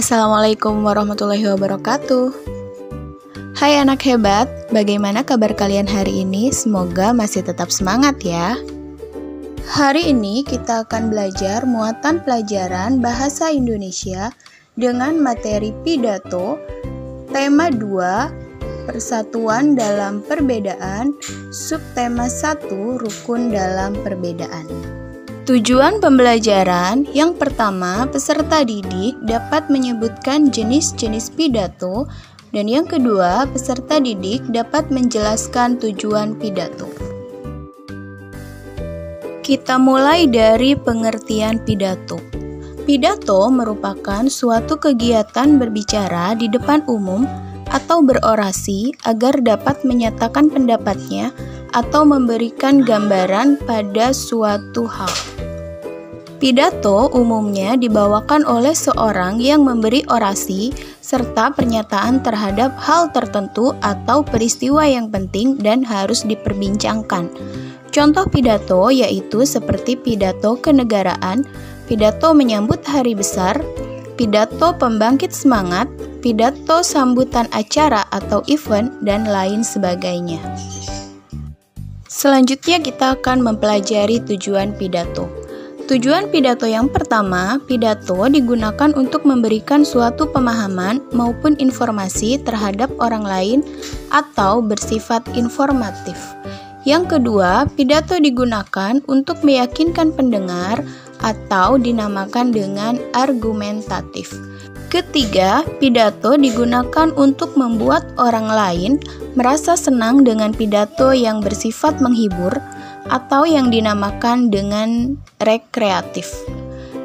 Assalamualaikum warahmatullahi wabarakatuh. Hai anak hebat, bagaimana kabar kalian hari ini? Semoga masih tetap semangat ya. Hari ini kita akan belajar muatan pelajaran Bahasa Indonesia dengan materi pidato, tema 2, Persatuan dalam Perbedaan, subtema 1, Rukun dalam Perbedaan. Tujuan pembelajaran yang pertama, peserta didik dapat menyebutkan jenis-jenis pidato, dan yang kedua, peserta didik dapat menjelaskan tujuan pidato. Kita mulai dari pengertian pidato. Pidato merupakan suatu kegiatan berbicara di depan umum atau berorasi agar dapat menyatakan pendapatnya atau memberikan gambaran pada suatu hal. Pidato umumnya dibawakan oleh seorang yang memberi orasi serta pernyataan terhadap hal tertentu atau peristiwa yang penting dan harus diperbincangkan. Contoh pidato yaitu seperti pidato kenegaraan, pidato menyambut hari besar, pidato pembangkit semangat, pidato sambutan acara atau event, dan lain sebagainya. Selanjutnya kita akan mempelajari tujuan pidato. Tujuan pidato yang pertama, pidato digunakan untuk memberikan suatu pemahaman maupun informasi terhadap orang lain atau bersifat informatif. Yang kedua, pidato digunakan untuk meyakinkan pendengar atau dinamakan dengan argumentatif. Ketiga, pidato digunakan untuk membuat orang lain merasa senang dengan pidato yang bersifat menghibur atau yang dinamakan dengan rekreatif.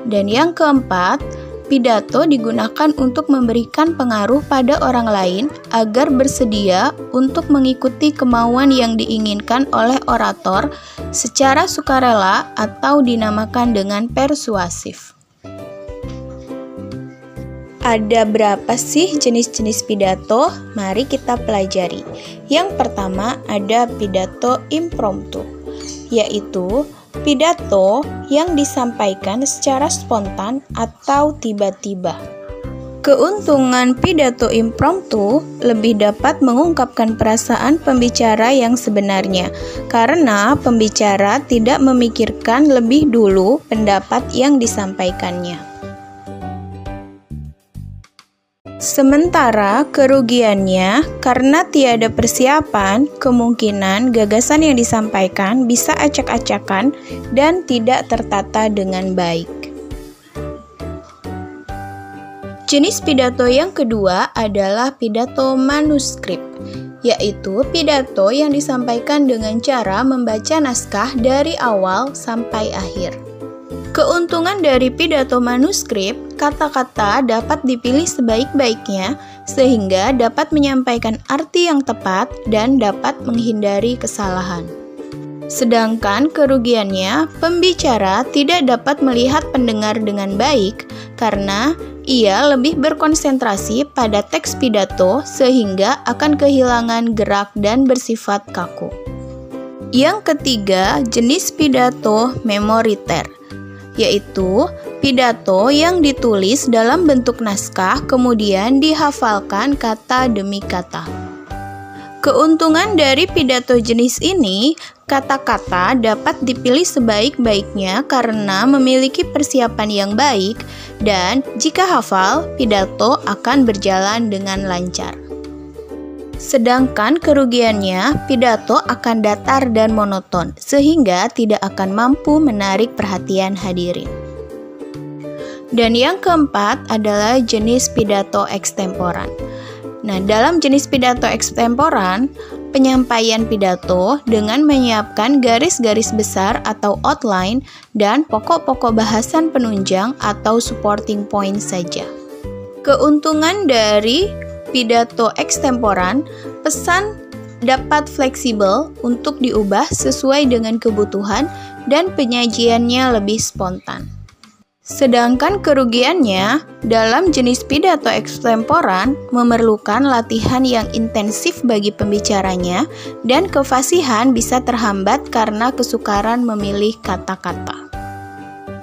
Dan yang keempat, pidato digunakan untuk memberikan pengaruh pada orang lain agar bersedia untuk mengikuti kemauan yang diinginkan oleh orator secara sukarela atau dinamakan dengan persuasif. Ada berapa sih jenis-jenis pidato? Mari kita pelajari. Yang pertama ada pidato impromptu, yaitu pidato yang disampaikan secara spontan atau tiba-tiba. Keuntungan pidato impromptu lebih dapat mengungkapkan perasaan pembicara yang sebenarnya, karena pembicara tidak memikirkan lebih dulu pendapat yang disampaikannya. Sementara kerugiannya, karena tiada persiapan, kemungkinan gagasan yang disampaikan bisa acak-acakan dan tidak tertata dengan baik. Jenis pidato yang kedua adalah pidato manuskrip, yaitu pidato yang disampaikan dengan cara membaca naskah dari awal sampai akhir. Keuntungan dari pidato manuskrip, kata-kata dapat dipilih sebaik-baiknya sehingga dapat menyampaikan arti yang tepat dan dapat menghindari kesalahan. Sedangkan kerugiannya, pembicara tidak dapat melihat pendengar dengan baik karena ia lebih berkonsentrasi pada teks pidato sehingga akan kehilangan gerak dan bersifat kaku. Yang ketiga, jenis pidato memoriter, yaitu pidato yang ditulis dalam bentuk naskah kemudian dihafalkan kata demi kata. Keuntungan dari pidato jenis ini, kata-kata dapat dipilih sebaik-baiknya karena memiliki persiapan yang baik dan jika hafal, pidato akan berjalan dengan lancar. Sedangkan kerugiannya, pidato akan datar dan monoton, sehingga tidak akan mampu menarik perhatian hadirin. Dan yang keempat adalah jenis pidato ekstemporan. Nah, dalam jenis pidato ekstemporan, penyampaian pidato dengan menyiapkan garis-garis besar atau outline dan pokok-pokok bahasan penunjang atau supporting point saja. Keuntungan dari pidato ekstemporan, pesan dapat fleksibel untuk diubah sesuai dengan kebutuhan dan penyajiannya lebih spontan. Sedangkan kerugiannya, dalam jenis pidato ekstemporan memerlukan latihan yang intensif bagi pembicaranya dan kefasihan bisa terhambat karena kesukaran memilih kata-kata.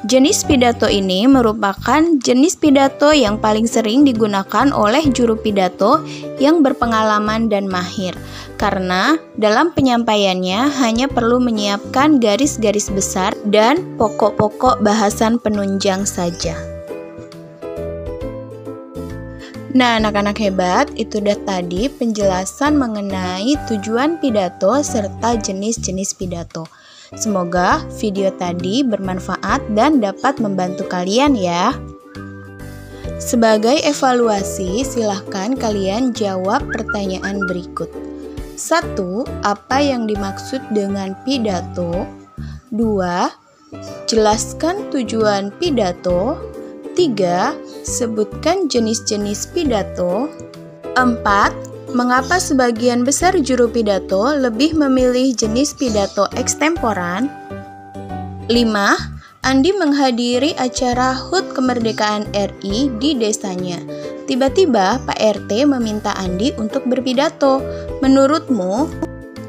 Jenis pidato ini merupakan jenis pidato yang paling sering digunakan oleh juru pidato yang berpengalaman dan mahir, karena dalam penyampaiannya hanya perlu menyiapkan garis-garis besar dan pokok-pokok bahasan penunjang saja. Nah, anak-anak hebat, itu udah tadi penjelasan mengenai tujuan pidato serta jenis-jenis pidato. Semoga video tadi bermanfaat dan dapat membantu kalian ya. Sebagai evaluasi, silahkan kalian jawab pertanyaan berikut. 1. Apa yang dimaksud dengan pidato? 2. Jelaskan tujuan pidato. 3. Sebutkan jenis-jenis pidato. 4. Mengapa sebagian besar juru pidato lebih memilih jenis pidato ekstemporan? 5. Andi menghadiri acara HUT Kemerdekaan RI di desanya. Tiba-tiba Pak RT meminta Andi untuk berpidato. Menurutmu,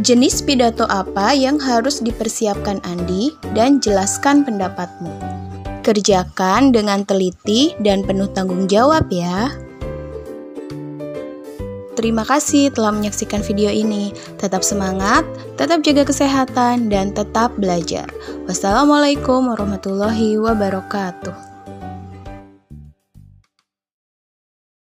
jenis pidato apa yang harus dipersiapkan Andi dan jelaskan pendapatmu? Kerjakan dengan teliti dan penuh tanggung jawab ya. Terima kasih telah menyaksikan video ini. Tetap semangat, tetap jaga kesehatan, dan tetap belajar. Wassalamualaikum warahmatullahi wabarakatuh.